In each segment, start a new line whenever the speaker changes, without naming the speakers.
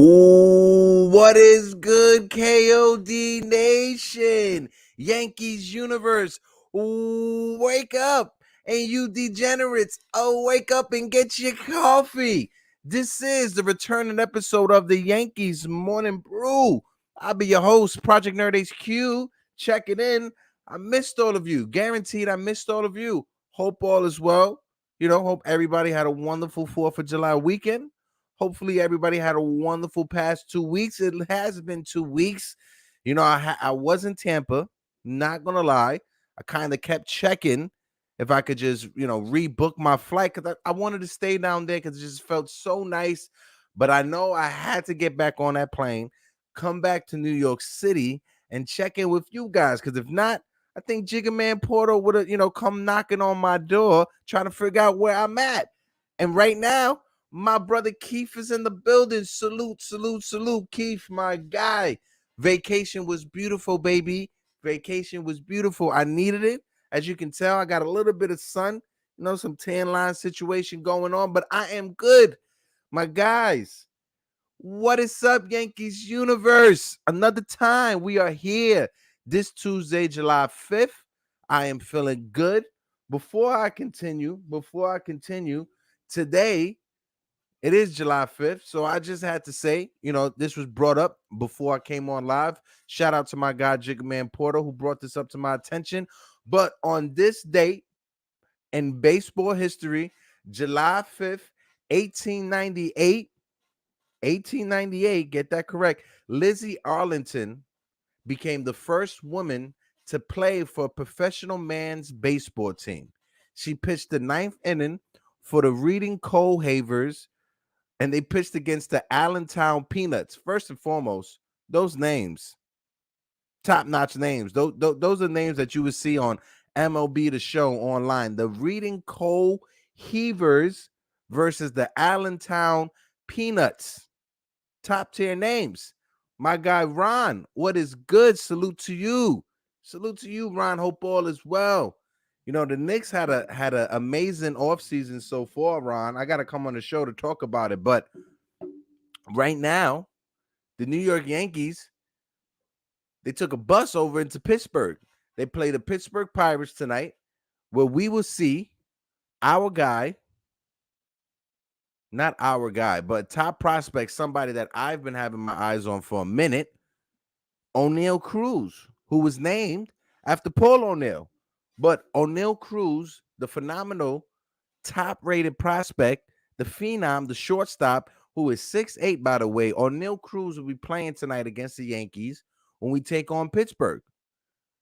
Ooh, what is good, KOD Nation? Yankees universe. Ooh, wake up. And you degenerates, wake up and get your coffee. This is the returning episode of the Yankees Morning Brew. I'll be your host, Project Nerd HQ. Check it in. I missed all of you. Guaranteed I missed all of you. Hope all is well. Hope everybody had a wonderful 4th of July weekend. Hopefully, everybody had a wonderful past 2 weeks. It has been 2 weeks. I was in Tampa, not going to lie. I kind of kept checking if I could just, rebook my flight because I wanted to stay down there because it just felt so nice. But I know I had to get back on that plane, come back to New York City, and check in with you guys. Because if not, I think Jigga Man Porter would have, come knocking on my door trying to figure out where I'm at. And right now, my brother Keith is in the building. Salute, salute, salute, Keith, my guy. Vacation was beautiful, baby. Vacation was beautiful. I needed it. As you can tell, I got a little bit of sun, some tan line situation going on, but I am good. My guys, what is up, Yankees universe? Another time we are here this Tuesday, July 5th. I am feeling good. Before I continue, today, it is July 5th, so I just had to say, this was brought up before I came on live. Shout out to my guy, Jigga Man Porter, who brought this up to my attention. But on this date in baseball history, July 5th, 1898, get that correct, Lizzie Arlington became the first woman to play for a professional man's baseball team. She pitched the 9th inning for the Reading Coal Havers, and they pitched against the Allentown Peanuts. First and foremost, those names, top-notch names. Those are names that you would see on MLB The Show online. The Reading Coal Heavers versus the Allentown Peanuts. Top-tier names. My guy, Ron, what is good? Salute to you. Salute to you, Ron. Hope all is well. The Knicks had an amazing offseason so far, Ron. I got to come on the show to talk about it. But right now, the New York Yankees, they took a bus over into Pittsburgh. They play the Pittsburgh Pirates tonight, where we will see our guy, not our guy, but top prospect, somebody that I've been having my eyes on for a minute, O'Neal Cruz, who was named after Paul O'Neal. But O'Neal Cruz, the phenomenal top-rated prospect, the phenom, the shortstop, who is 6'8", by the way, O'Neal Cruz will be playing tonight against the Yankees when we take on Pittsburgh.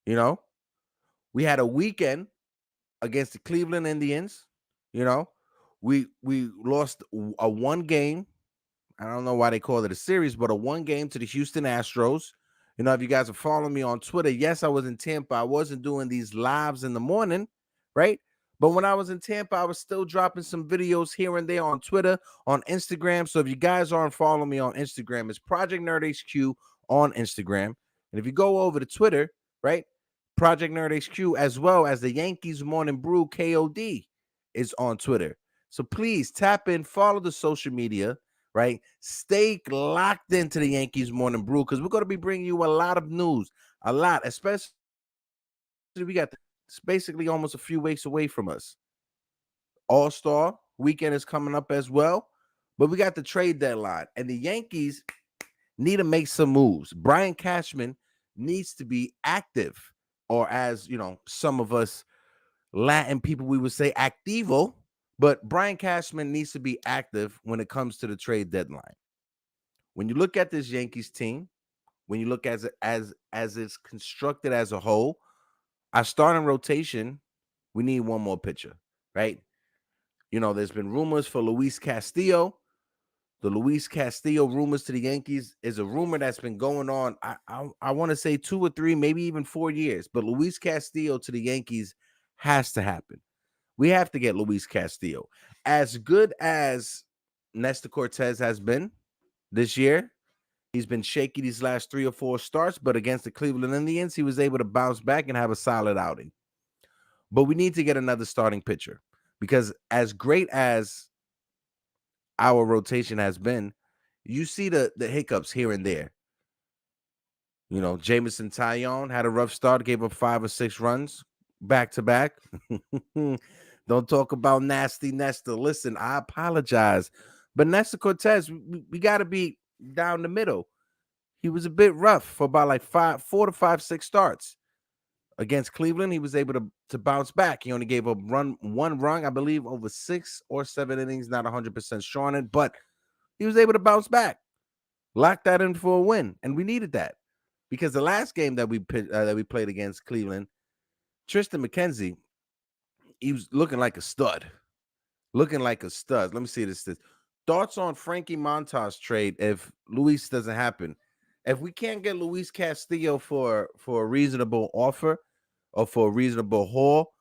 We had a weekend against the Cleveland Indians. We lost a one game. I don't know why they call it a series, but a one game to the Houston Astros. If you guys are following me on Twitter, yes, I was in Tampa. I wasn't doing these lives in the morning, right? But when I was in Tampa, I was still dropping some videos here and there on Twitter, on Instagram. So if you guys aren't following me on Instagram, it's Project Nerd HQ on Instagram. And if you go over to Twitter, right, Project Nerd HQ, as well as the Yankees Morning Brew KOD is on Twitter. So please tap in, follow the social media, right? Stay locked into the Yankees Morning Brew because we're going to be bringing you a lot of news, especially it's basically almost a few weeks away from us. All-Star weekend is coming up as well, but we got the trade deadline, and the Yankees need to make some moves. Brian Cashman needs to be active, or as, some of us Latin people, we would say activo. But Brian Cashman needs to be active when it comes to the trade deadline. When you look at this Yankees team, when you look as it's constructed as a whole, our starting rotation, we need one more pitcher, right? There's been rumors for Luis Castillo. The Luis Castillo rumors to the Yankees is a rumor that's been going on, I want to say 2 or 3, maybe even 4 years. But Luis Castillo to the Yankees has to happen. We have to get Luis Castillo. As good as Nestor Cortez has been this year, he's been shaky these last 3 or 4 starts, but against the Cleveland Indians, he was able to bounce back and have a solid outing. But we need to get another starting pitcher because as great as our rotation has been, You see the hiccups here and there. Jameson Taillon had a rough start, gave up 5 or 6 runs back to back. Don't talk about nasty Nestor. Listen, I apologize. But Nestor Cortez, we got to be down the middle. He was a bit rough for about like 4 to 5, 6 starts. Against Cleveland, he was able to bounce back. He only gave up one run, I believe, over 6 or 7 innings. Not 100% sure on it, but he was able to bounce back. Lock that in for a win, and we needed that. Because the last game that we played against Cleveland, Tristan McKenzie, he was looking like a stud. Let me see this. Thoughts on Frankie Montas trade if Luis doesn't happen? If we can't get Luis Castillo for a reasonable offer or for a reasonable haul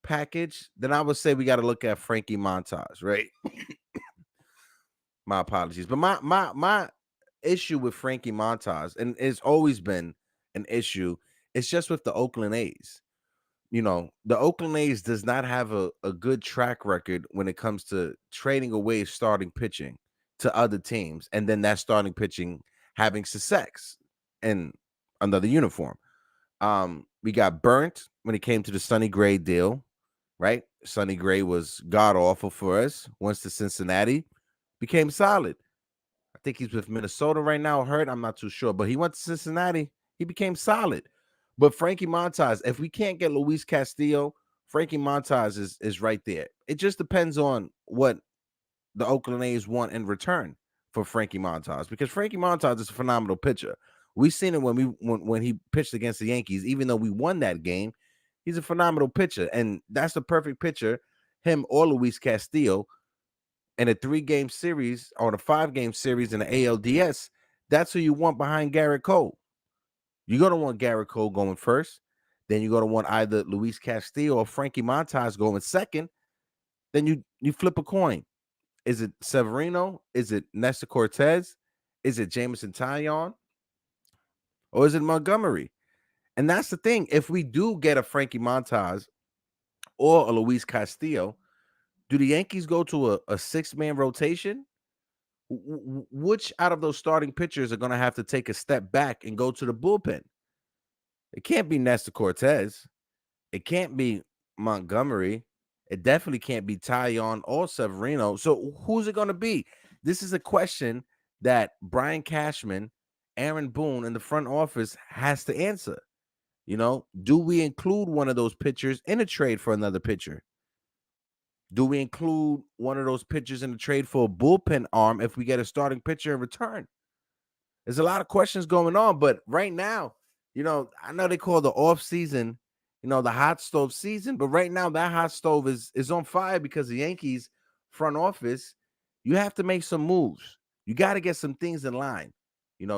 package, then I would say we got to look at Frankie Montas, right? My apologies. But my issue with Frankie Montas, and it's always been an issue, it's just with the Oakland A's. The Oakland A's does not have a good track record when it comes to trading away starting pitching to other teams, and then that starting pitching having success in another uniform. We got burnt when it came to the Sonny Gray deal, right? Sonny Gray was god awful for us. Once to Cincinnati, became solid. I think he's with Minnesota right now, hurt. I'm not too sure, but he went to Cincinnati. He became solid. But Frankie Montas, if we can't get Luis Castillo, Frankie Montas is right there. It just depends on what the Oakland A's want in return for Frankie Montas, because Frankie Montas is a phenomenal pitcher. We've seen it when he pitched against the Yankees. Even though we won that game, he's a phenomenal pitcher, and that's the perfect pitcher, him or Luis Castillo, in a 3-game series or a 5-game series in the ALDS. That's who you want behind Garrett Cole. You're going to want Garrett Cole going first. Then you're going to want either Luis Castillo or Frankie Montas going second. Then you flip a coin. Is it Severino? Is it Nestor Cortez? Is it Jameson Taillon? Or is it Montgomery? And that's the thing. If we do get a Frankie Montas or a Luis Castillo, do the Yankees go to a 6-man rotation? Which out of those starting pitchers are going to have to take a step back and go to the bullpen? It can't be Nestor Cortez. It can't be Montgomery. It definitely can't be Taillon or Severino. So who's it going to be? This is a question that Brian Cashman, Aaron Boone, in the front office has to answer. Do we include one of those pitchers in a trade for another pitcher? Do we include one of those pitchers in the trade for a bullpen arm if we get a starting pitcher in return? There's a lot of questions going on, but right now, I know they call the off season, the hot stove season, but right now that hot stove is on fire because the Yankees front office, you have to make some moves. You got to get some things in line.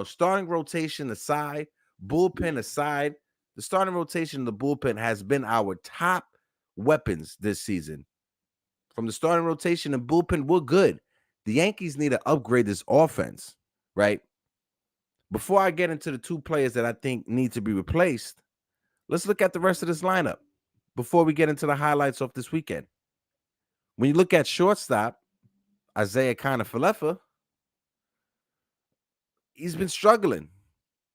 Starting rotation aside, bullpen aside, the starting rotation of the bullpen has been our top weapons this season. From the starting rotation and bullpen, we're good. The Yankees need to upgrade this offense, right? Before I get into the 2 players that I think need to be replaced, let's look at the rest of this lineup before we get into the highlights of this weekend. When you look at shortstop, Isaiah Kiner-Falefa, he's been struggling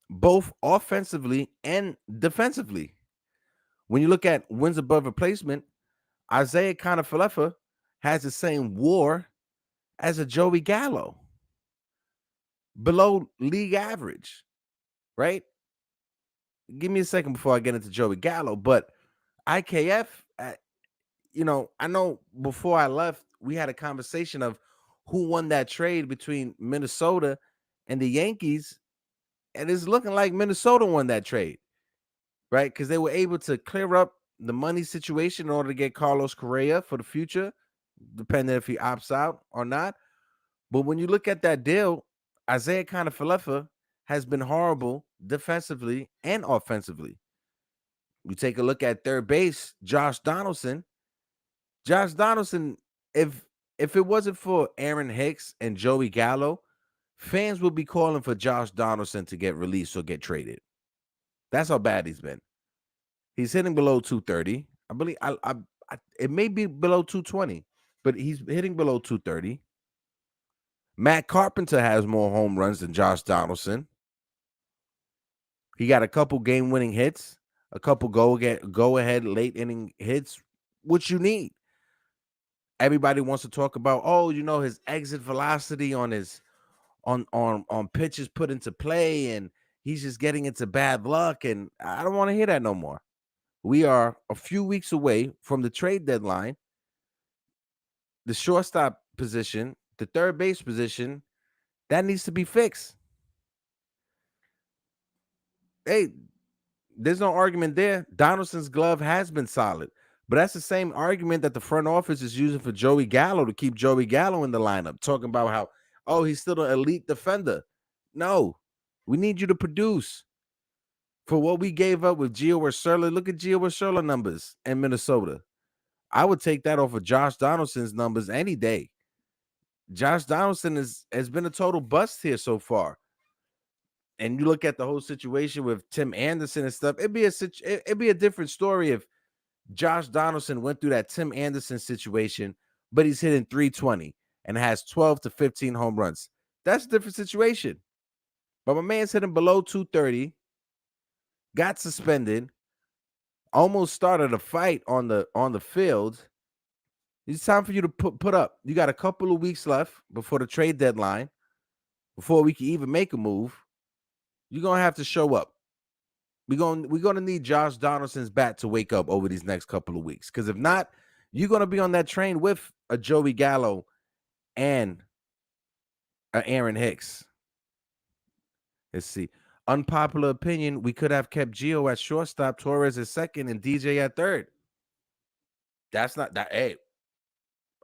both offensively and defensively. When you look at wins above replacement, Isaiah Kiner-Falefa has the same WAR as a Joey Gallo, below league average, right? Give me a second before I get into Joey Gallo, but IKF, I know before I left, we had a conversation of who won that trade between Minnesota and the Yankees, and it's looking like Minnesota won that trade, right? Because they were able to clear up the money situation in order to get Carlos Correa for the future, depending if he opts out or not. But when you look at that deal, Isaiah Kiner-Falefa has been horrible defensively and offensively. You take a look at third base, Josh Donaldson. If it wasn't for Aaron Hicks and Joey Gallo, fans would be calling for Josh Donaldson to get released or get traded. That's how bad he's been. He's hitting below 230. I believe it may be below 220, but he's hitting below 230. Matt Carpenter has more home runs than Josh Donaldson. He got a couple game-winning hits, a couple go-ahead late inning hits, which you need. Everybody wants to talk about, his exit velocity on his on pitches put into play, and he's just getting into bad luck. And I don't want to hear that no more. We are a few weeks away from the trade deadline. The shortstop position, the third base position, that needs to be fixed. Hey, there's no argument there. Donaldson's glove has been solid, but that's the same argument that the front office is using for Joey Gallo to keep Joey Gallo in the lineup, talking about how, he's still an elite defender. No, we need you to produce. For what we gave up with Gio Urshela, look at Gio Urshela numbers in Minnesota. I would take that off of Josh Donaldson's numbers any day. Josh Donaldson has been a total bust here so far. And you look at the whole situation with Tim Anderson and stuff, it'd be a different story if Josh Donaldson went through that Tim Anderson situation, but he's hitting 320 and has 12 to 15 home runs. That's a different situation. But my man's hitting below 230, got suspended, almost started a fight on the field. It's time for you to put up. You got a couple of weeks left before the trade deadline, before we can even make a move. You're gonna have to show up. We're gonna need Josh Donaldson's bat to wake up over these next couple of weeks. Because if not, you're gonna be on that train with a Joey Gallo and Aaron Hicks. Let's see. Unpopular opinion: we could have kept Gio at shortstop, Torres at second, and DJ at third. That's not that. Hey,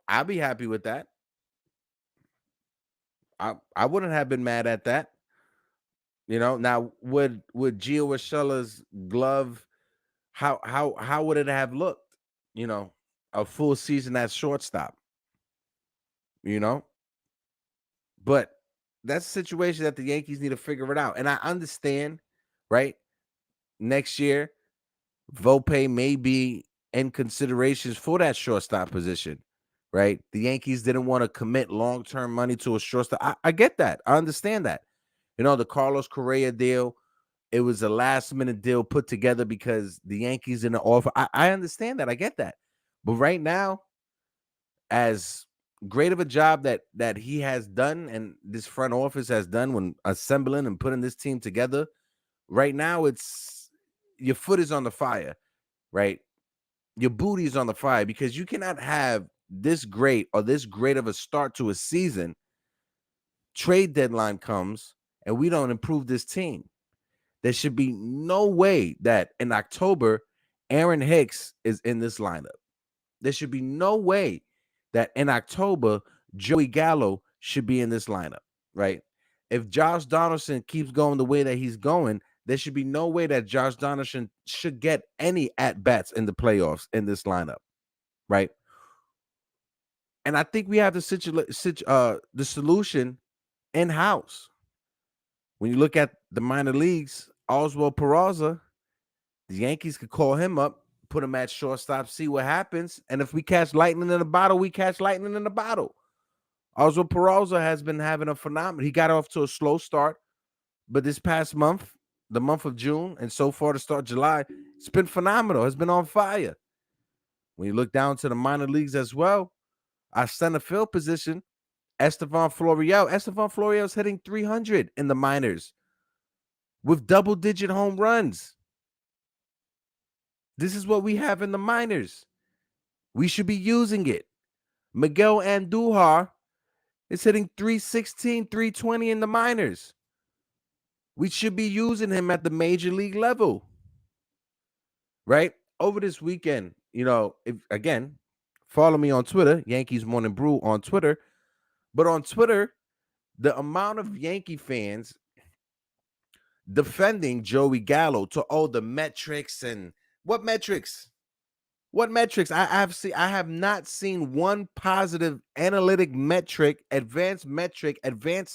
I'll be happy with that. I wouldn't have been mad at that. Now would Gio Urshela's glove, how would it have looked? A full season at shortstop. But that's a situation that the Yankees need to figure it out. And I understand, right? Next year, Volpe may be in considerations for that shortstop position, right? The Yankees didn't want to commit long-term money to a shortstop. I get that. I understand that. The Carlos Correa deal, it was a last-minute deal put together because the Yankees didn't offer. I understand that. I get that. But right now, as great of a job that he has done and this front office has done when assembling and putting this team together, right now it's your foot is on the fire, right? Your booty is on the fire because you cannot have this great of a start to a season. Trade deadline comes and we don't improve this team. There should be no way that in October, Aaron Hicks is in this lineup. There should be no way that in October, Joey Gallo should be in this lineup, right? If Josh Donaldson keeps going the way that he's going, there should be no way that Josh Donaldson should get any at-bats in the playoffs in this lineup, right? And I think we have the solution in-house. When you look at the minor leagues, Oswald Peraza, the Yankees could call him up, put him at shortstop, see what happens. And if we catch lightning in a bottle, we catch lightning in a bottle. Oswald Peraza has been having a phenomenal. He got off to a slow start, but this past month, the month of June, and so far to start July, it's been phenomenal. It's been on fire. When you look down to the minor leagues as well, our center field position, Estevan Florial is hitting 300 in the minors with double-digit home runs. This is what we have in the minors. We should be using it. Miguel Andujar is hitting 316, 320 in the minors. We should be using him at the major league level, right? Over this weekend, follow me on Twitter, Yankees Morning Brew on Twitter. But on Twitter, the amount of Yankee fans defending Joey Gallo to the metrics and what metrics? What metrics? I have not seen one positive analytic metric, advanced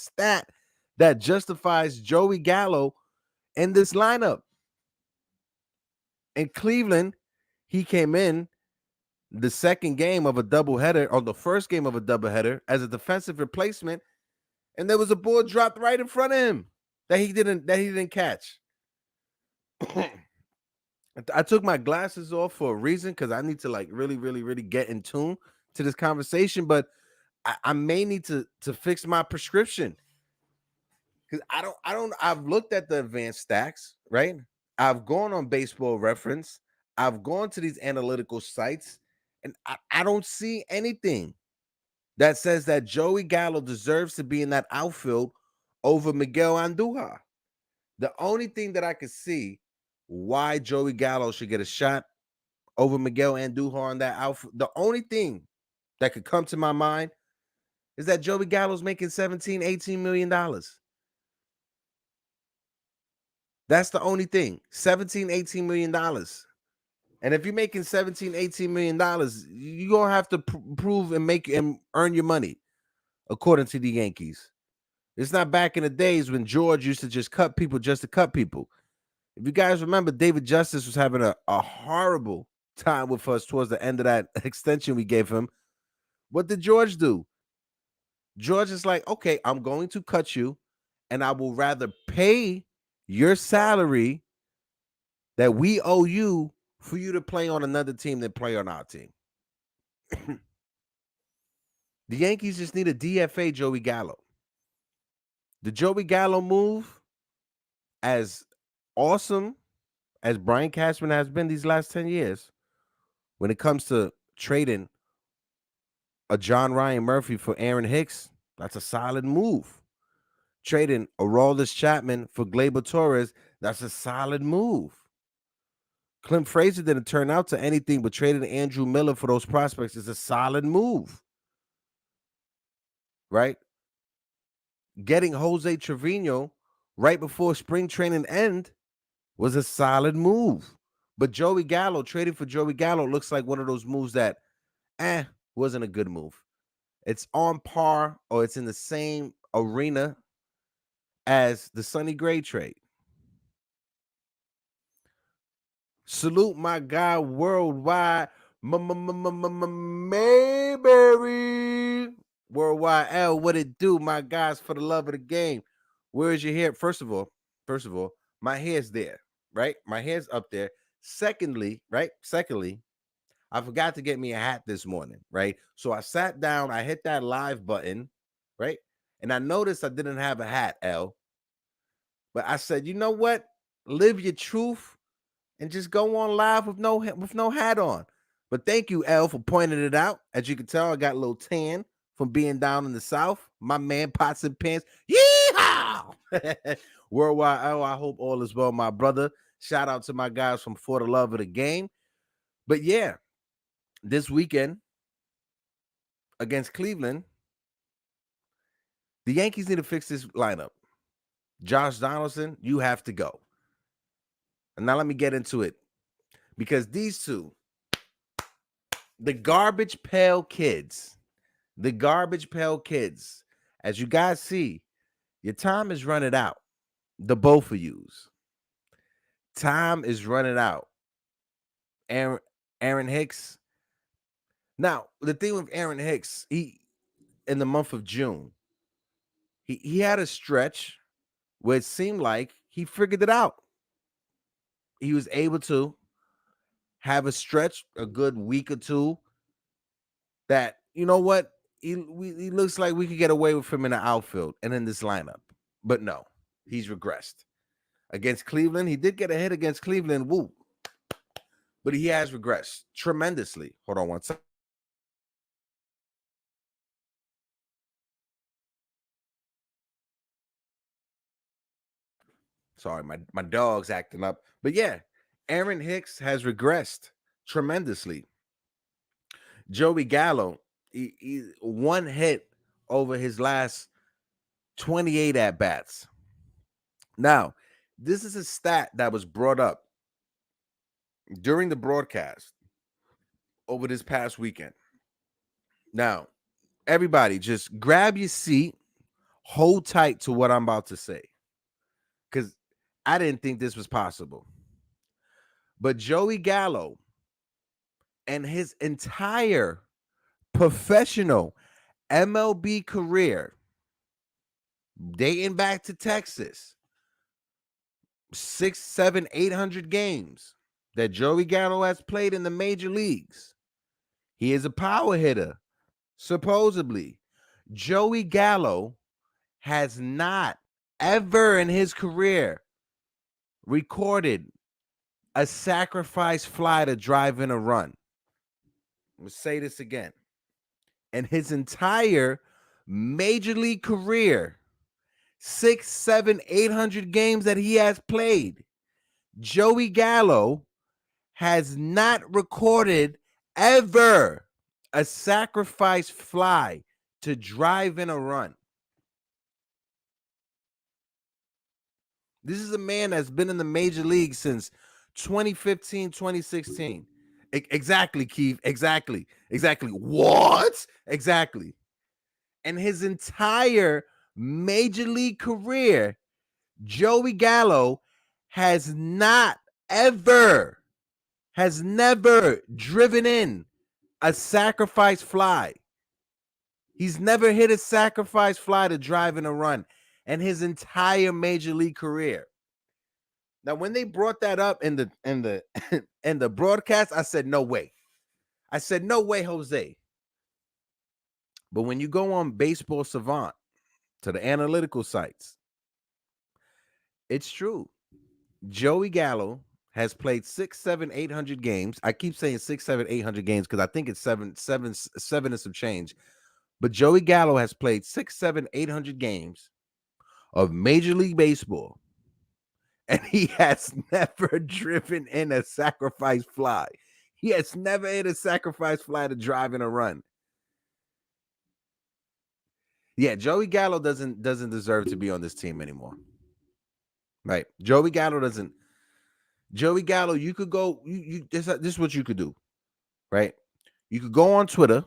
stat that justifies Joey Gallo in this lineup. In Cleveland, he came in the second game of a doubleheader, or the first game of a doubleheader, as a defensive replacement, and there was a ball dropped right in front of him that he didn't catch. I took my glasses off for a reason because I need to like really, really, really get in tune to this conversation. But I may need to fix my prescription because I've looked at the advanced stacks, right? I've gone on Baseball Reference. I've gone to these analytical sites, and I don't see anything that says that Joey Gallo deserves to be in that outfield over Miguel Andujar. The only thing that I could see why Joey Gallo should get a shot over Miguel Andujar in that outfield, the only thing that could come to my mind is that Joey Gallo's making $17-18 million. That's the only thing. $17-18 million. And if you're making $17-18 million, you're going to have to prove and make and earn your money, according to the Yankees. It's not back in the days when George used to just cut people just to cut people. If you guys remember, David Justice was having a horrible time with us towards the end of that extension we gave him. What did George do? George is like, okay, I'm going to cut you, and I will rather pay your salary that we owe you for you to play on another team than play on our team. The Yankees just need a DFA Joey Gallo. The Joey Gallo move, as awesome as Brian Cashman has been these last 10 years, when it comes to trading a John Ryan Murphy for Aaron Hicks, that's a solid move. Trading Aroldis Chapman for Gleyber Torres, that's a solid move. Clint Frazier didn't turn out to anything, but trading Andrew Miller for those prospects is a solid move. Right? Getting Jose Trevino right before spring training end was a solid move. But Joey Gallo, trading for Joey Gallo looks like one of those moves that wasn't a good move. It's on par or it's in the same arena as the Sonny Gray trade. Salute my guy worldwide, Mayberry. Worldwide L, what it do, my guys, for the love of the game. Where is your hair? First of all, my hair's there, right? My hair's up there. Secondly, I forgot to get me a hat this morning, right? So I sat down, I hit that live button, right? And I noticed I didn't have a hat, L. But I said, you know what? Live your truth and just go on live with no hat on. But thank you, L, for pointing it out. As you can tell, I got a little tan from being down in the South. My man, pots and pans. Yeehaw! Worldwide L, I hope all is well, my brother. Shout out to my guys from For the Love of the Game. But yeah, this weekend against Cleveland, the Yankees need to fix this lineup. Josh Donaldson, you have to go. And now let me get into it. Because these two, the garbage pail kids, as you guys see, your time is running out. The both of yous. Time is running out. Aaron Hicks. Now, the thing with Aaron Hicks, he in the month of June, he had a stretch where it seemed like he figured it out. He was able to have a stretch, a good week or two, that, you know what, he looks like we could get away with him in the outfield and in this lineup. But no, he's regressed. Against Cleveland, he did get a hit against Cleveland, woo. But he has regressed tremendously. Hold on one second. Sorry, my dog's acting up. But yeah, Aaron Hicks has regressed tremendously. Joey Gallo, he one hit over his last 28 at-bats. Now, this is a stat that was brought up during the broadcast over this past weekend. Now, everybody, just grab your seat, hold tight to what I'm about to say, because I didn't think this was possible. But Joey Gallo and his entire professional MLB career dating back to Texas, 6, 7, 800 games that Joey Gallo has played in the major leagues. He is a power hitter, supposedly. Joey Gallo has not ever in his career recorded a sacrifice fly to drive in a run. Let's say this again. In his entire major league career, 6, 7, 800 games that he has played, Joey Gallo has not recorded ever a sacrifice fly to drive in a run. This is a man that's been in the major league since 2015, 2016. Exactly, Keith. Exactly. What? Exactly. And his entire major league career, Joey Gallo has never driven in a sacrifice fly. He's never hit a sacrifice fly to drive in a run in his entire major league career. Now, when they brought that up in the in the broadcast, I said, no way. I said, no way, Jose. But when you go on Baseball Savant to the analytical sites, it's true. Joey Gallo has played 6, 7, 800 games. I keep saying 6, 7, 800 games because I think it's seven and some change. But Joey Gallo has played 6, 7, 800 games of Major League Baseball, and he has never driven in a sacrifice fly. He has never hit a sacrifice fly to drive in a run. Yeah, Joey Gallo doesn't deserve to be on this team anymore. Right. Joey Gallo, you could go, this is what you could do. Right? You could go on Twitter.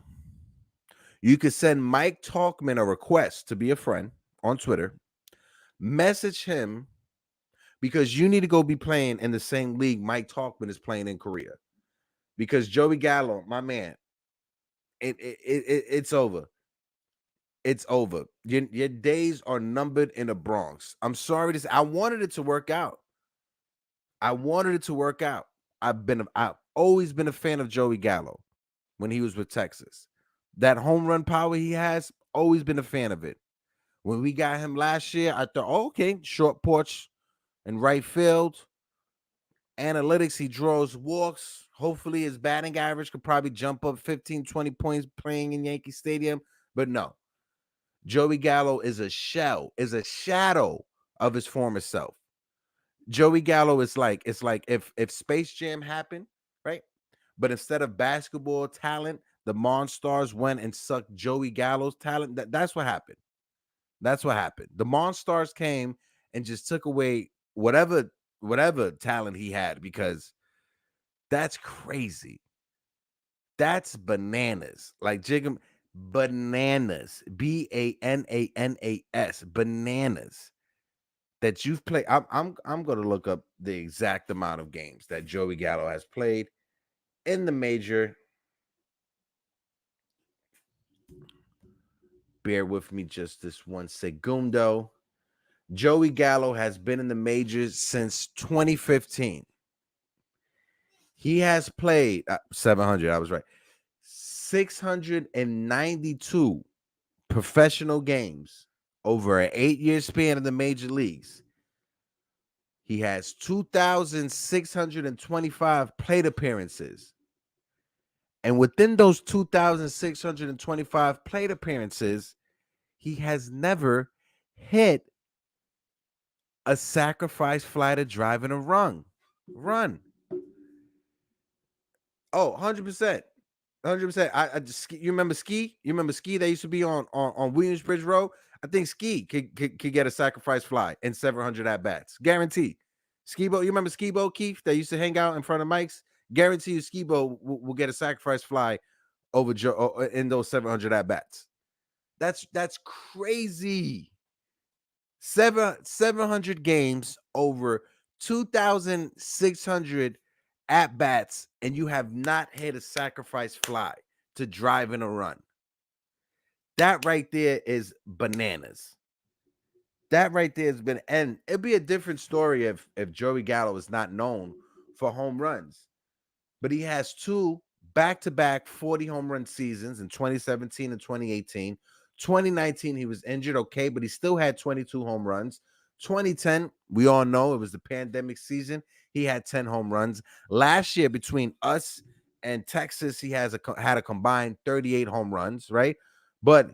You could send Mike Talkman a request to be a friend on Twitter. Message him because you need to go be playing in the same league Mike Talkman is playing in Korea. Because Joey Gallo, my man, it's over. It's over. Your days are numbered in the Bronx. I'm sorry to say, I wanted it to work out. I've always been a fan of Joey Gallo when he was with Texas. That home run power he has, always been a fan of it. When we got him last year, I thought, oh, okay, short porch and right field. Analytics, he draws walks. Hopefully his batting average could probably jump up 15, 20 points playing in Yankee Stadium. But no, Joey Gallo is a shadow of his former self. Joey Gallo is like, it's like if Space Jam happened, right? But instead of basketball talent, the Monstars went and sucked Joey Gallo's talent. That's what happened. That's what happened. The Monstars came and just took away whatever talent he had, because that's crazy. That's bananas. Like Jigam, bananas. BANANAS. Bananas. That you've played. I'm gonna look up the exact amount of games that Joey Gallo has played in the major. Bear with me just this one segundo. Joey Gallo has been in the majors since 2015. He has played 700. I was right. 692 professional games over an 8-year span in the major leagues. He has 2,625 plate appearances. And within those 2,625 plate appearances, he has never hit a sacrifice fly to drive in a run. Oh, 100%. 100%. I just, you remember Ski? They used to be on Williamsbridge Road. I think Ski could get a sacrifice fly in 700 at bats. Guarantee. Skibo, you remember Skibo, Keith? They used to hang out in front of Mike's. Guarantee you Skibo will get a sacrifice fly over Joe in those 700 at bats. That's crazy. 700 games over 2,600 at bats, and you have not hit a sacrifice fly to drive in a run. That right there is bananas. That right there has been, and it'd be a different story if Joey Gallo is not known for home runs. But he has two back-to-back 40 home run seasons in 2017 and 2018. 2019, he was injured, okay, but he still had 22 home runs. 2010, we all know it was the pandemic season. He had 10 home runs. Last year, between us and Texas, he had a combined 38 home runs, right? But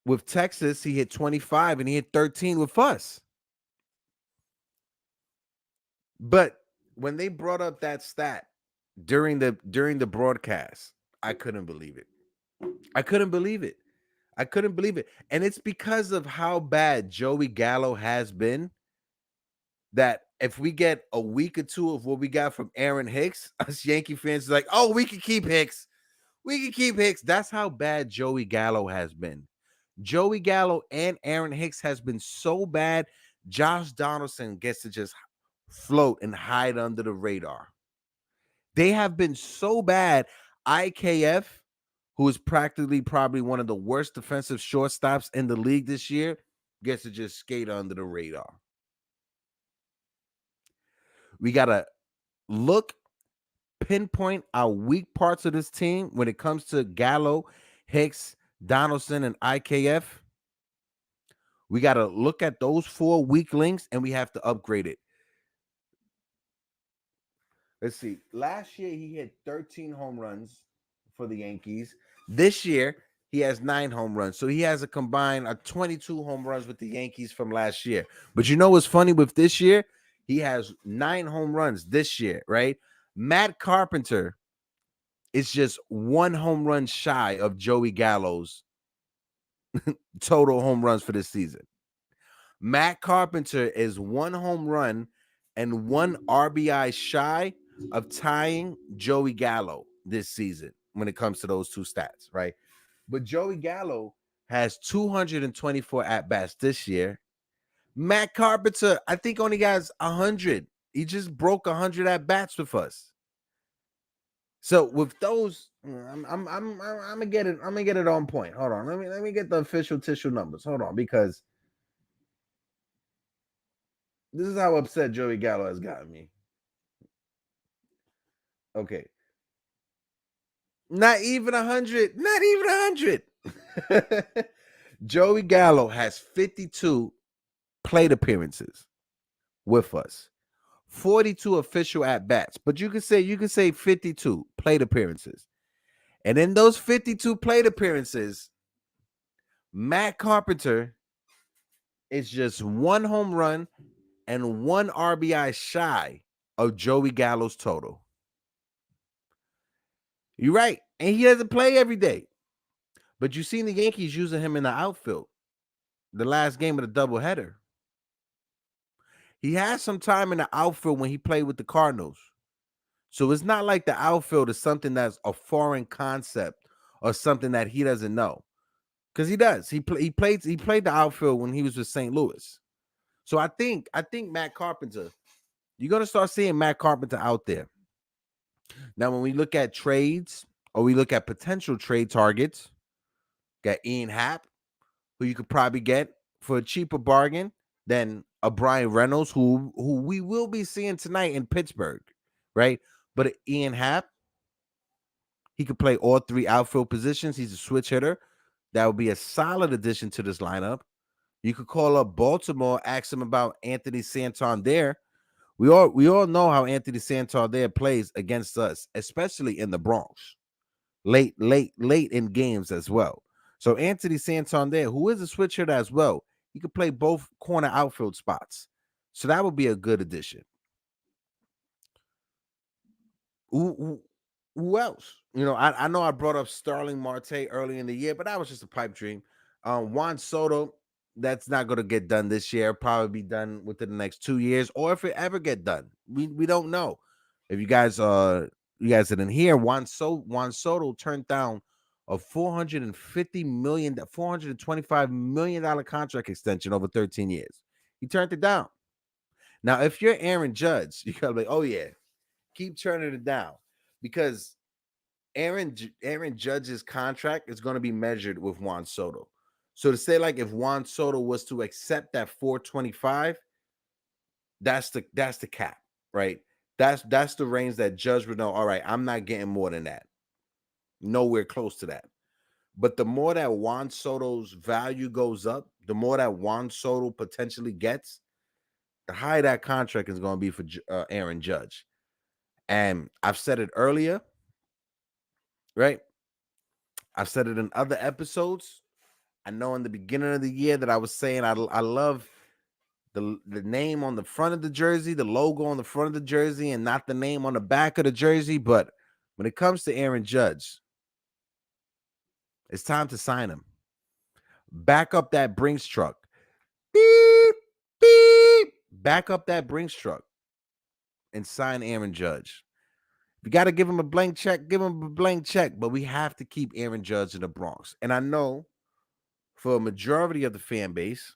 with Texas, he hit 25 and he hit 13 with us. But when they brought up that stat during the broadcast, I couldn't believe it. I couldn't believe it. I couldn't believe it. And it's because of how bad Joey Gallo has been that if we get a week or two of what we got from Aaron Hicks, us Yankee fans are like, oh, we can keep Hicks. We can keep Hicks. That's how bad Joey Gallo has been. Joey Gallo and Aaron Hicks has been so bad. Josh Donaldson gets to just float and hide under the radar. They have been so bad. IKF, who is practically probably one of the worst defensive shortstops in the league this year, gets to just skate under the radar. We got to pinpoint our weak parts of this team when it comes to Gallo, Hicks, Donaldson, and IKF. We got to look at those four weak links and we have to upgrade it. Let's see. Last year, he hit 13 home runs for the Yankees. This year, he has 9 home runs. So he has a combined 22 home runs with the Yankees from last year. But you know what's funny with this year? He has 9 home runs this year, right? Matt Carpenter is just 1 home run shy of Joey Gallo's total home runs for this season. Matt Carpenter is 1 home run and 1 RBI shy of tying Joey Gallo this season when it comes to those two stats, right? But Joey Gallo has 224 at-bats this year. Matt Carpenter, I think, only has 100. He just broke 100 at-bats with us. So with those, I'm gonna get it. I'm gonna get it on point. Hold on. Let me get the official tissue numbers. Hold on, because this is how upset Joey Gallo has gotten me. Okay. Not even 100. Not even 100. Joey Gallo has 52 plate appearances with us. 42 official at-bats. But you could say 52 plate appearances. And in those 52 plate appearances, Matt Carpenter is just 1 home run and 1 RBI shy of Joey Gallo's total. You're right. And he doesn't play every day. But you've seen the Yankees using him in the outfield. The last game of the doubleheader. He had some time in the outfield when he played with the Cardinals. So it's not like the outfield is something that's a foreign concept or something that he doesn't know. Because he does. He played the outfield when he was with St. Louis. So I think Matt Carpenter, you're gonna start seeing Matt Carpenter out there. Now, when we look at trades or we look at potential trade targets, got Ian Happ, who you could probably get for a cheaper bargain than a Brian Reynolds, who we will be seeing tonight in Pittsburgh, right? But Ian Happ, he could play all 3 outfield positions. He's a switch hitter. That would be a solid addition to this lineup. You could call up Baltimore, ask him about Anthony Santander. We all know how Anthony Santander plays against us, especially in the Bronx, late in games as well. So Anthony Santander, who is a switch hitter as well, he could play both corner outfield spots. So that would be a good addition. Who else? I know I brought up Starling Marte early in the year, but that was just a pipe dream. Juan Soto, that's not going to get done this year. Probably be done within the next 2 years, or if it ever get done, we don't know. If you guys didn't hear, Juan Soto turned down a $425 million contract extension over 13 years. He turned it down. Now, if you're Aaron Judge, you gotta be like, oh yeah, keep turning it down, because Aaron Judge's contract is going to be measured with Juan Soto. So to say like if Juan Soto was to accept that 425, that's the cap, right? That's the range that Judge would know. All right, I'm not getting more than that. Nowhere close to that. But the more that Juan Soto's value goes up, the more that Juan Soto potentially gets, the higher that contract is going to be for Aaron Judge. And I've said it earlier, right? I've said it in other episodes. I know in the beginning of the year that I was saying I love the name on the front of the jersey, the logo on the front of the jersey, and not the name on the back of the jersey. But when it comes to Aaron Judge, it's time to sign him. Back up that Brinks truck. Beep, beep. Back up that Brinks truck and sign Aaron Judge. If you got to give him a blank check, give him a blank check. But we have to keep Aaron Judge in the Bronx. And I know for a majority of the fan base,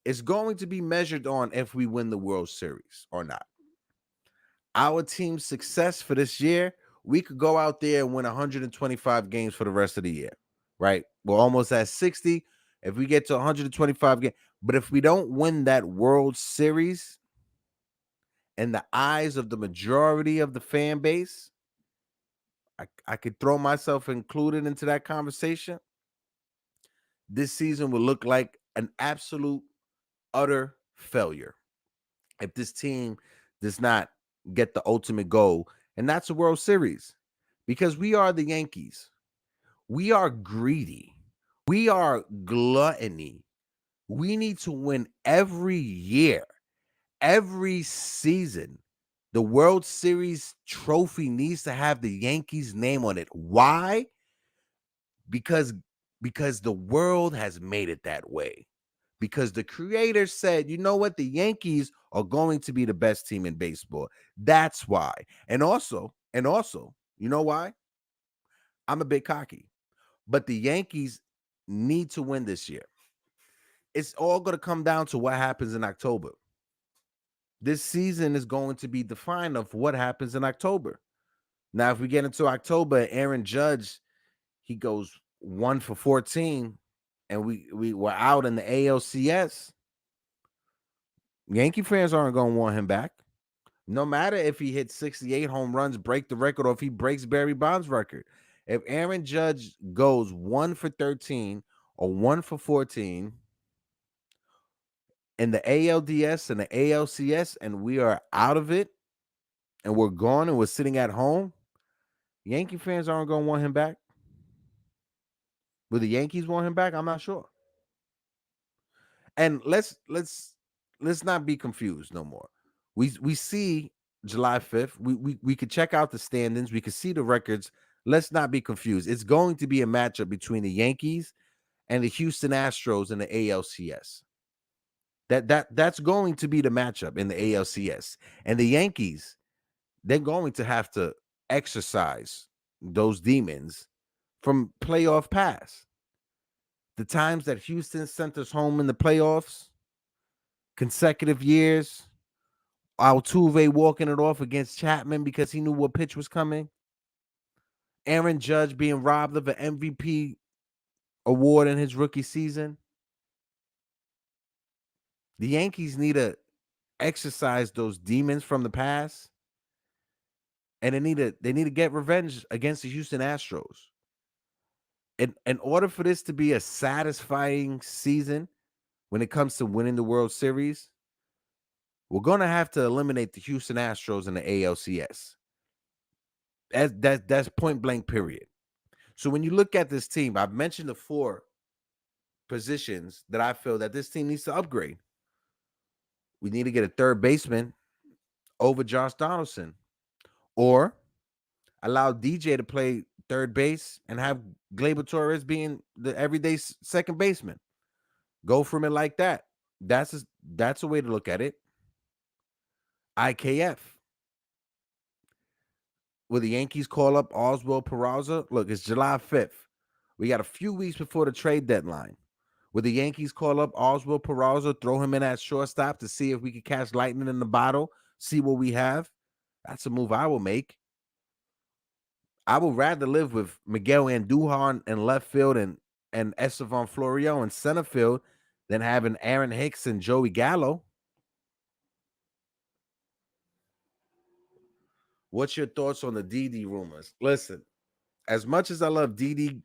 it's going to be measured on if we win the World Series or not. Our team's success for this year, we could go out there and win 125 games for the rest of the year, right? We're almost at 60. If we get to 125 games, but if we don't win that World Series in the eyes of the majority of the fan base, I could throw myself included into that conversation. This season will look like an absolute, utter failure if this team does not get the ultimate goal, and that's a World Series. Because we are the Yankees. We are greedy. We are gluttony. We need to win every year, every season. The World Series trophy needs to have the Yankees name on it. Why? Because the world has made it that way. Because the creator said, you know what? The Yankees are going to be the best team in baseball. That's why. And also, you know why? I'm a bit cocky. But the Yankees need to win this year. It's all going to come down to what happens in October. This season is going to be defined of what happens in October. Now, if we get into October, Aaron Judge, he goes 1 for 14, and we were out in the ALCS. Yankee fans aren't going to want him back. No matter if he hits 68 home runs, break the record, or if he breaks Barry Bonds' record. If Aaron Judge goes 1 for 13 or 1 for 14 in the ALDS and the ALCS, and we are out of it, and we're gone, and we're sitting at home, Yankee fans aren't going to want him back. Will the Yankees want him back? I'm not sure. And let's not be confused no more. We see July 5th. We could check out the standings. We could see the records. Let's not be confused. It's going to be a matchup between the Yankees and the Houston Astros in the ALCS. That's going to be the matchup in the ALCS. And the Yankees, they're going to have to exercise those demons from playoff past. The times that Houston sent us home in the playoffs, consecutive years, Altuve walking it off against Chapman because he knew what pitch was coming. Aaron Judge being robbed of an MVP award in his rookie season. The Yankees need to exercise those demons from the past, and they need to get revenge against the Houston Astros. In order for this to be a satisfying season when it comes to winning the World Series, we're going to have to eliminate the Houston Astros in the ALCS. That's point blank, period. So when you look at this team, I've mentioned the 4 positions that I feel that this team needs to upgrade. We need to get a third baseman over Josh Donaldson, or allow DJ to play third base and have Gleyber Torres being the everyday second baseman. Go from it like that. That's a way to look at it. IKF. Will the Yankees call up Oswald Peraza? Look, it's July 5th. We got a few weeks before the trade deadline. Will the Yankees call up Oswald Peraza, throw him in at shortstop to see if we can catch lightning in the bottle, see what we have? That's a move I will make. I would rather live with Miguel Andujar in left field and and Estevan Florial in center field than having Aaron Hicks and Joey Gallo. What's your thoughts on the Didi rumors? Listen, as much as I love Didi,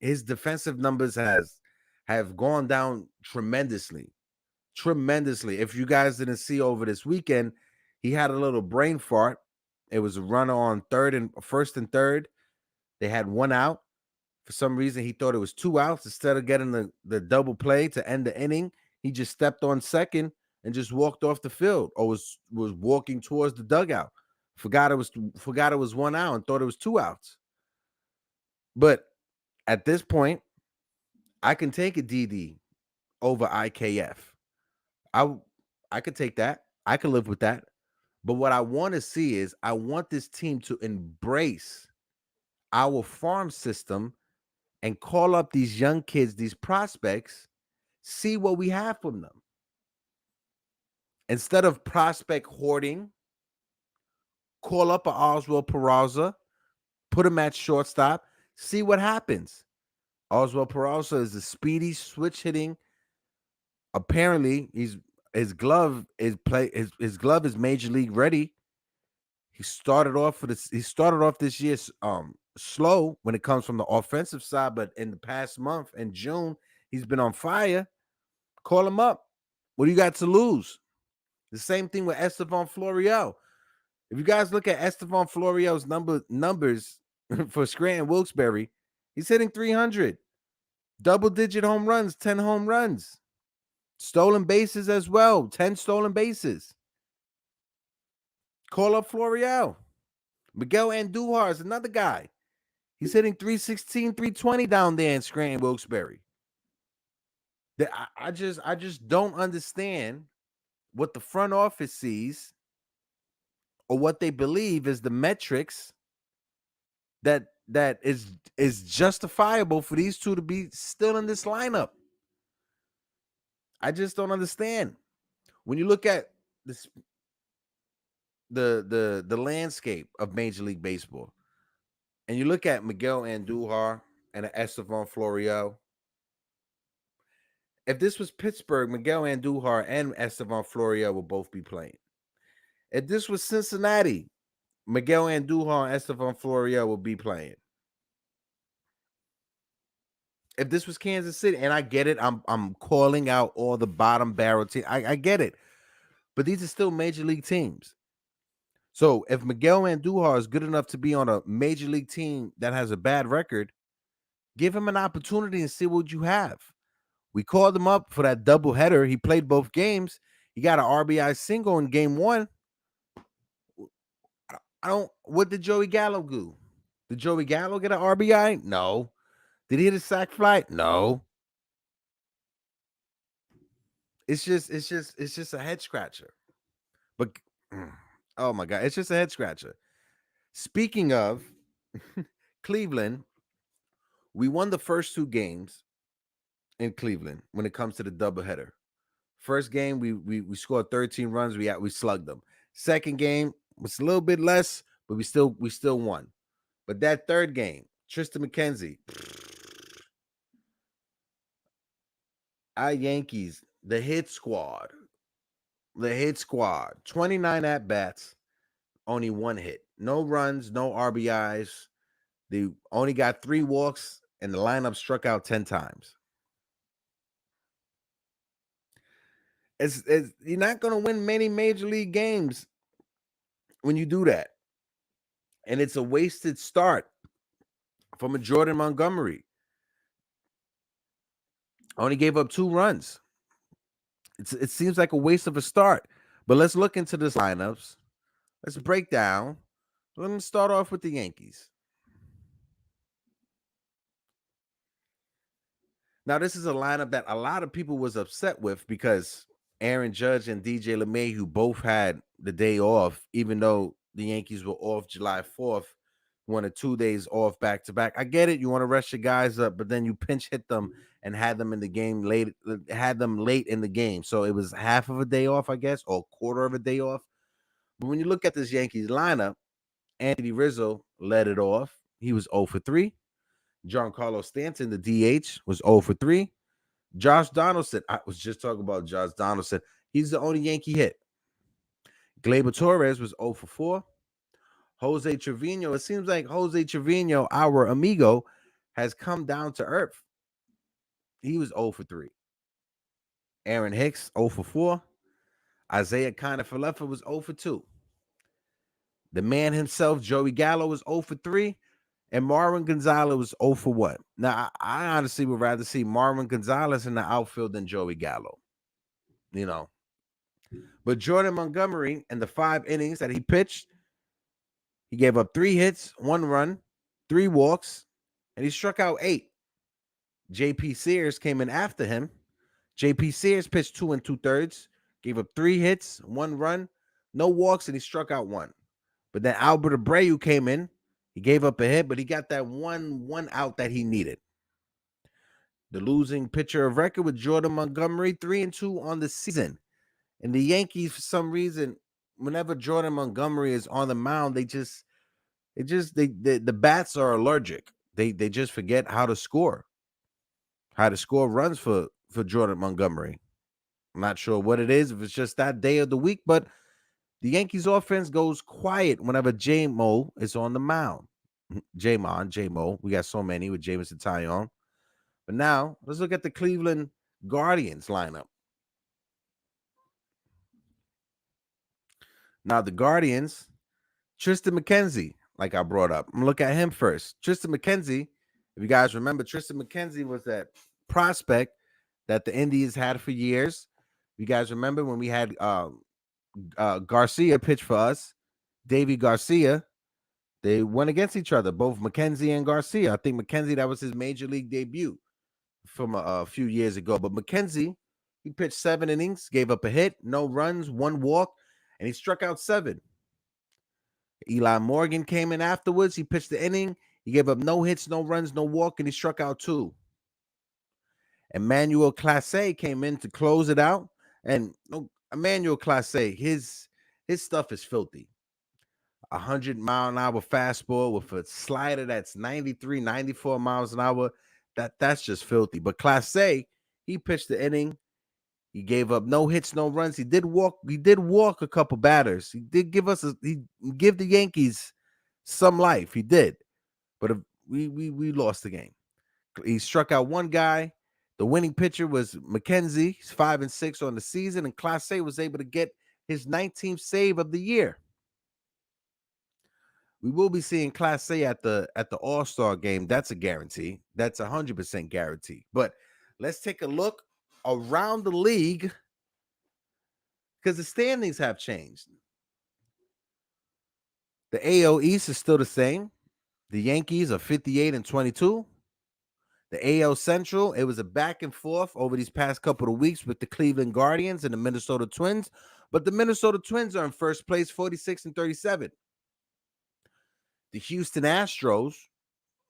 his defensive numbers have gone down tremendously. Tremendously. If you guys didn't see over this weekend, he had a little brain fart. It was a runner on first and third. They had one out. For some reason, he thought it was 2 outs. Instead of getting the double play to end the inning, he just stepped on second and just walked off the field, or was walking towards the dugout. Forgot it was 1 out and thought it was 2 outs. But at this point, I can take a DD over IKF. I could take that. I could live with that. But what I want to see is I want this team to embrace our farm system and call up these young kids, these prospects, see what we have from them. Instead of prospect hoarding, call up a Oswald Peraza, put him at shortstop, see what happens. Oswald Peraza is a speedy switch hitting. Apparently, his glove is major league ready. He started off this year slow when it comes from the offensive side, but in the past month, in June, he's been on fire. Call him up. What do you got to lose? The same thing with Estevan Florial. If you guys look at Estevan Florial's numbers for Scranton Wilkes-Barre, he's hitting 300. Double-digit home runs, 10 home runs. Stolen bases as well, 10 stolen bases. Call up Florial. Miguel Andujar is another guy. He's hitting 316, 320 down there in Scranton Wilkes-Barre. I just don't understand what the front office sees or what they believe is the metrics that is justifiable for these two to be still in this lineup. I just don't understand. When you look at this, the landscape of Major League Baseball, and you look at Miguel Andujar and Estevan Florial, if this was Pittsburgh, Miguel Andujar and Estevan Florial will both be playing. If this was Cincinnati, Miguel Andujar and Estevan Florial will be playing. If this was Kansas City, and I get it, I'm calling out all the bottom barrel teams. I get it. But these are still major league teams. So if Miguel Andujar is good enough to be on a major league team that has a bad record, give him an opportunity and see what you have. We called him up for that doubleheader. He played both games. He got an RBI single in game 1. What did Joey Gallo do? Did Joey Gallo get an RBI? No. Did he hit a sac fly? No. It's just a head scratcher. But oh my God, it's just a head scratcher. Speaking of Cleveland, we won the first 2 games in Cleveland when it comes to the doubleheader. First game, we scored 13 runs. We slugged them. Second game was a little bit less, but we still won. But that third game, Tristan McKenzie, our Yankees, the hit squad, 29 at bats, only 1 hit, no runs, no RBIs. They only got 3 walks, and the lineup struck out 10 times. You're not going to win many major league games when you do that. And it's a wasted start from a Jordan Montgomery. Only gave up 2 runs. It seems like a waste of a start. But let's look into this lineups. Let's break down. Let me start off with the Yankees. Now, this is a lineup that a lot of people was upset with because Aaron Judge and DJ LeMahieu both had the day off, even though the Yankees were off July 4th, 1 or 2 days off back to back. I get it. You want to rest your guys up, but then you pinch hit them and had them in the game late in the game. So it was half of a day off, I guess, or a quarter of a day off. But when you look at this Yankees lineup, Anthony Rizzo led it off. He was 0 for 3. Giancarlo Stanton, the DH, was 0 for 3. Josh Donaldson, I was just talking about Josh Donaldson. He's the only Yankee hit. Gleyber Torres was 0 for 4. Jose Trevino, it seems like Jose Trevino, our amigo, has come down to earth. He was 0 for 3. Aaron Hicks, 0 for 4. Isaiah Kiner-Falefa was 0 for 2. The man himself, Joey Gallo, was 0 for 3. And Marwin Gonzalez was 0 for 1. Now, I honestly would rather see Marwin Gonzalez in the outfield than Joey Gallo. You know. But Jordan Montgomery, in the 5 innings that he pitched, he gave up 3 hits, 1 run, 3 walks, and he struck out 8. J.P. Sears came in after him. J.P. Sears pitched 2 2/3, gave up 3 hits, 1 run, no walks, and he struck out 1. But then Albert Abreu came in. He gave up a hit, but he got that one out that he needed. The losing pitcher of record with Jordan Montgomery, 3-2 on the season. And the Yankees, for some reason, whenever Jordan Montgomery is on the mound, the bats are allergic. They just forget how to score runs for Jordan Montgomery. I'm not sure what it is, if it's just that day of the week, but the Yankees offense goes quiet whenever J-Mo is on the mound. J-Mo. We got so many with Jameson Taillon. But now, let's look at the Cleveland Guardians lineup. Now, the Guardians, Tristan McKenzie, like I brought up. I'm going to look at him first. Tristan McKenzie, if you guys remember, Tristan McKenzie was that prospect that the Indians had for years. You guys remember when we had Garcia pitch for us, Davy Garcia, they went against each other, both McKenzie and Garcia. I think McKenzie, that was his major league debut from a few years ago. But McKenzie, he pitched 7 innings, gave up a hit, no runs, 1 walk, and he struck out 7. Eli Morgan came in afterwards. He pitched the inning. He gave up no hits, no runs, no walk, and he struck out 2. Emmanuel Clase came in to close it out. And Emmanuel Clase, his stuff is filthy. 100-mile-an-hour fastball with a slider that's 93, 94 miles an hour. That's just filthy. But Clase, he pitched the inning. He gave up no hits, no runs. He did walk a couple batters. He did give the Yankees some life. He did. But we lost the game. He struck out 1 guy. The winning pitcher was McKenzie. He's 5-6 on the season, and Clase was able to get his 19th save of the year. We will be seeing Clase at the All-Star game. That's a guarantee. That's 100% guarantee. But let's take a look around the league because the standings have changed. The AL East is still the same. The Yankees are 58-22. The AL Central, it was a back and forth over these past couple of weeks with the Cleveland Guardians and the Minnesota Twins. But the Minnesota Twins are in first place, 46-37. The Houston Astros,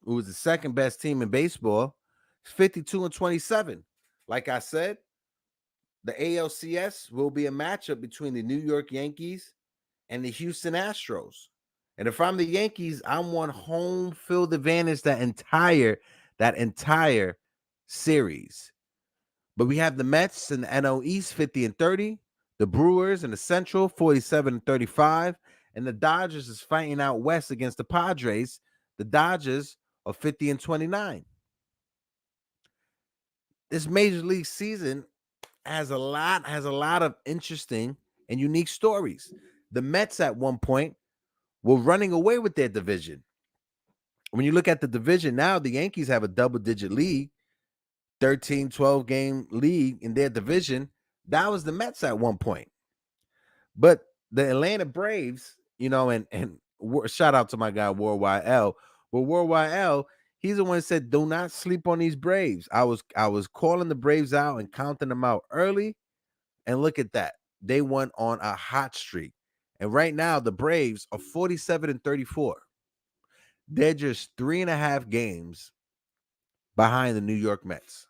who was the second best team in baseball, is 52-27. Like I said, the ALCS will be a matchup between the New York Yankees and the Houston Astros. And if I'm the Yankees, I want home field advantage that entire series. But we have the Mets and the NL East 50-30, the Brewers and the Central 47-35, and the Dodgers is fighting out west against the Padres. The Dodgers are 50-29. This major league season has a lot of interesting and unique stories. The Mets at one point were running away with their division. When you look at the division now, the Yankees have a double-digit league, 13, 12-game league in their division. That was the Mets at one point. But the Atlanta Braves, and shout out to my guy, Worldwide L. Well, Worldwide L, he's the one that said, do not sleep on these Braves. I was calling the Braves out and counting them out early. And look at that. They went on a hot streak. And right now, the Braves are 47-34. They're just 3.5 games behind the New York Mets.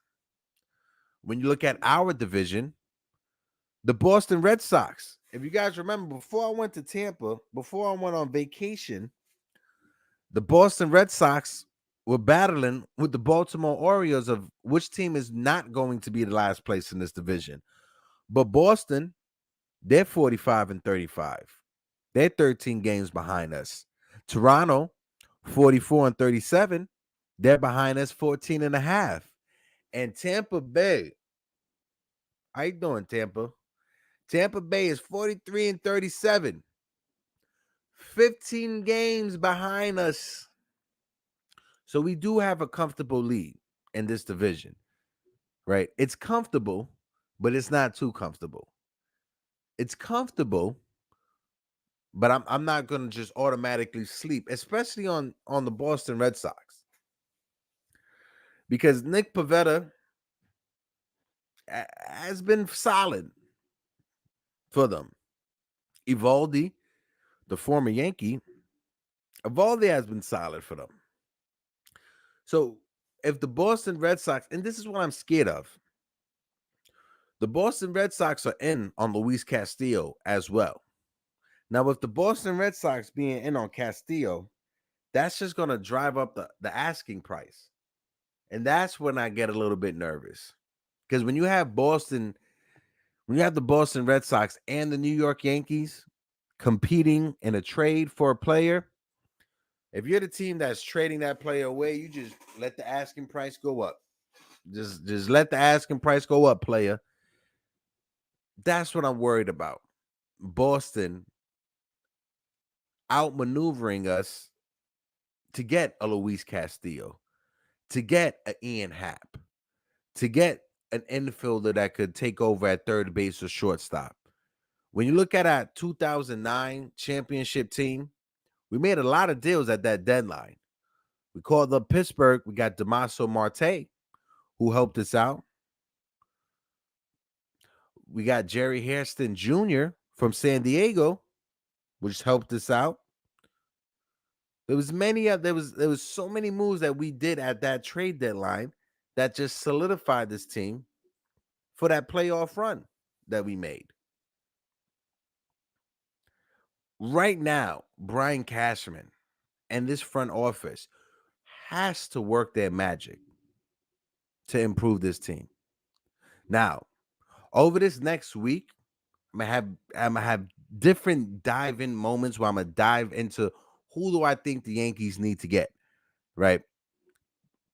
When you look at our division, the Boston Red Sox, if you guys remember, before I went to Tampa, before I went on vacation, the Boston Red Sox we're battling with the Baltimore Orioles of which team is not going to be the last place in this division. But Boston, they're 45-35. They're 13 games behind us. Toronto, 44-37. They're behind us 14 and a half. And Tampa Bay, how you doing, Tampa? Tampa Bay is 43-37. 15 games behind us. So we do have a comfortable lead in this division, right? It's comfortable, but it's not too comfortable. It's comfortable, but I'm not going to just automatically sleep, especially on the Boston Red Sox. Because Nick Pivetta has been solid for them. Evaldi, the former Yankee, Evaldi has been solid for them. So if the Boston Red Sox, and this is what I'm scared of, the Boston Red Sox are in on Luis Castillo as well. Now, with the Boston Red Sox being in on Castillo, that's just going to drive up the asking price. And that's when I get a little bit nervous. Because when you have the Boston Red Sox and the New York Yankees competing in a trade for a player, if you're the team that's trading that player away, you just let the asking price go up. Just let the asking price go up, player. That's what I'm worried about. Boston outmaneuvering us to get a Luis Castillo, to get an Ian Happ, to get an infielder that could take over at third base or shortstop. When you look at our 2009 championship team, we made a lot of deals at that deadline. We called up Pittsburgh. We got Damaso Marte, who helped us out. We got Jerry Hairston Jr. from San Diego, which helped us out. There was so many moves that we did at that trade deadline that just solidified this team for that playoff run that we made. Right now, Brian Cashman and this front office has to work their magic to improve this team. Now, over this next week, I'm gonna have different dive-in moments where I'm gonna dive into who do I think the Yankees need to get, right?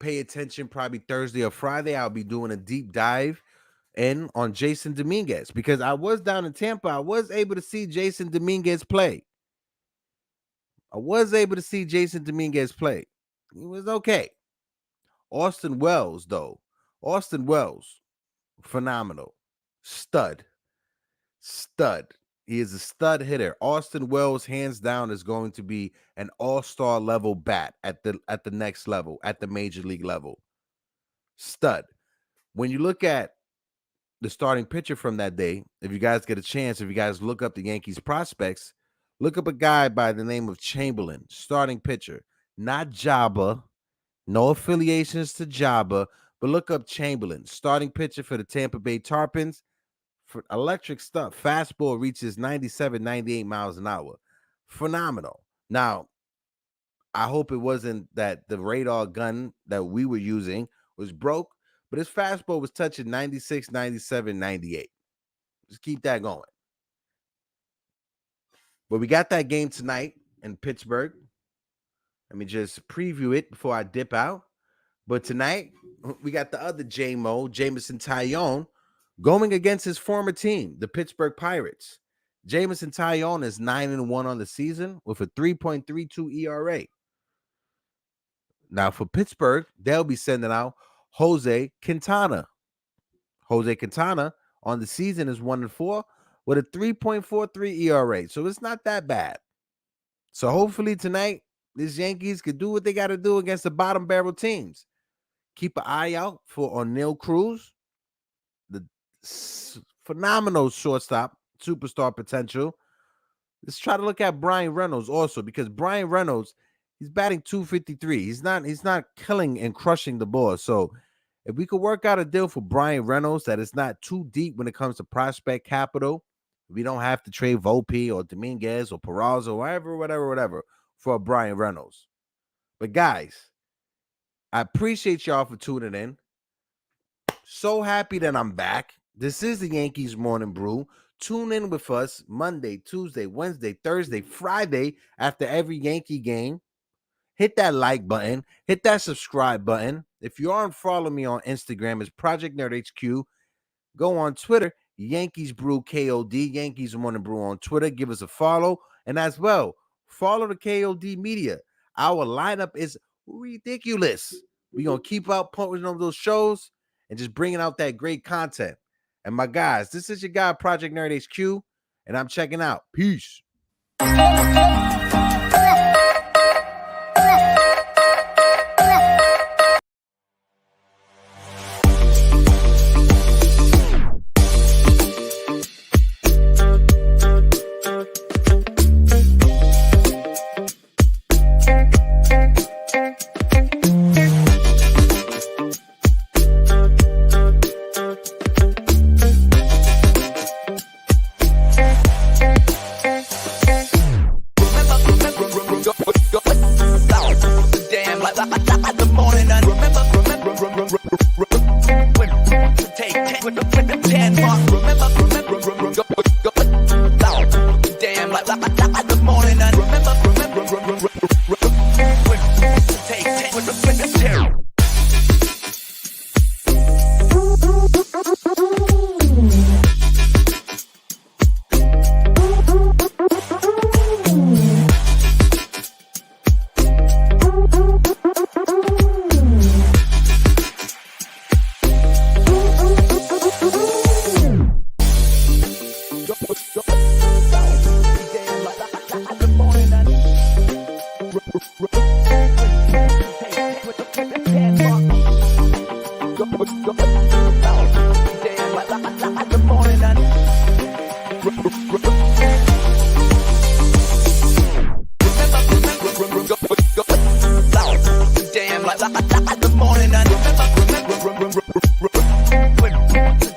Pay attention, probably Thursday or Friday, I'll be doing a deep dive in on Jason Dominguez because I was down in Tampa. I was able to see Jason Dominguez play. He was okay. Austin Wells, though. Austin Wells, phenomenal. Stud. He is a stud hitter. Austin Wells, hands down, is going to be an all-star level bat at the next level, at the major league level. Stud. When you look at the starting pitcher from that day, if you guys get a chance, if you guys look up the Yankees prospects, look up a guy by the name of Chamberlain, starting pitcher. Not Jabba, no affiliations to Jabba, but look up Chamberlain, starting pitcher for the Tampa Bay Tarpons. For electric stuff, fastball reaches 97, 98 miles an hour. Phenomenal. Now, I hope it wasn't that the radar gun that we were using was broke, but his fastball was touching 96, 97, 98. Just keep that going. But we got that game tonight in Pittsburgh. Let me just preview it before I dip out. But tonight, we got the other J-Mo, Jameson Taillon, going against his former team, the Pittsburgh Pirates. Jameson Taillon is 9-1 on the season with a 3.32 ERA. Now for Pittsburgh, they'll be sending out Jose Quintana. Jose Quintana on the season is 1-4 with a 3.43 ERA. So it's not that bad. So hopefully tonight, these Yankees could do what they got to do against the bottom barrel teams. Keep an eye out for O'Neal Cruz, the phenomenal shortstop, superstar potential. Let's try to look at Brian Reynolds also, because Brian Reynolds, he's batting .253. He's not killing and crushing the ball. So if we could work out a deal for Brian Reynolds that is not too deep when it comes to prospect capital, we don't have to trade Volpe or Dominguez or Peraza or whatever for Brian Reynolds. But guys, I appreciate y'all for tuning in. So happy that I'm back. This is the Yankees Morning Brew. Tune in with us Monday, Tuesday, Wednesday, Thursday, Friday after every Yankee game. Hit that like button. Hit that subscribe button. If you aren't following me on Instagram, it's Project Nerd HQ. Go on Twitter, Yankees Brew KOD, Yankees Morning Brew on Twitter. Give us a follow. And as well, follow the KOD media. Our lineup is ridiculous. We're going to keep out putting on those shows and just bringing out that great content. And my guys, this is your guy, Project Nerd HQ, and I'm checking out. Peace.
Damn, like the morning.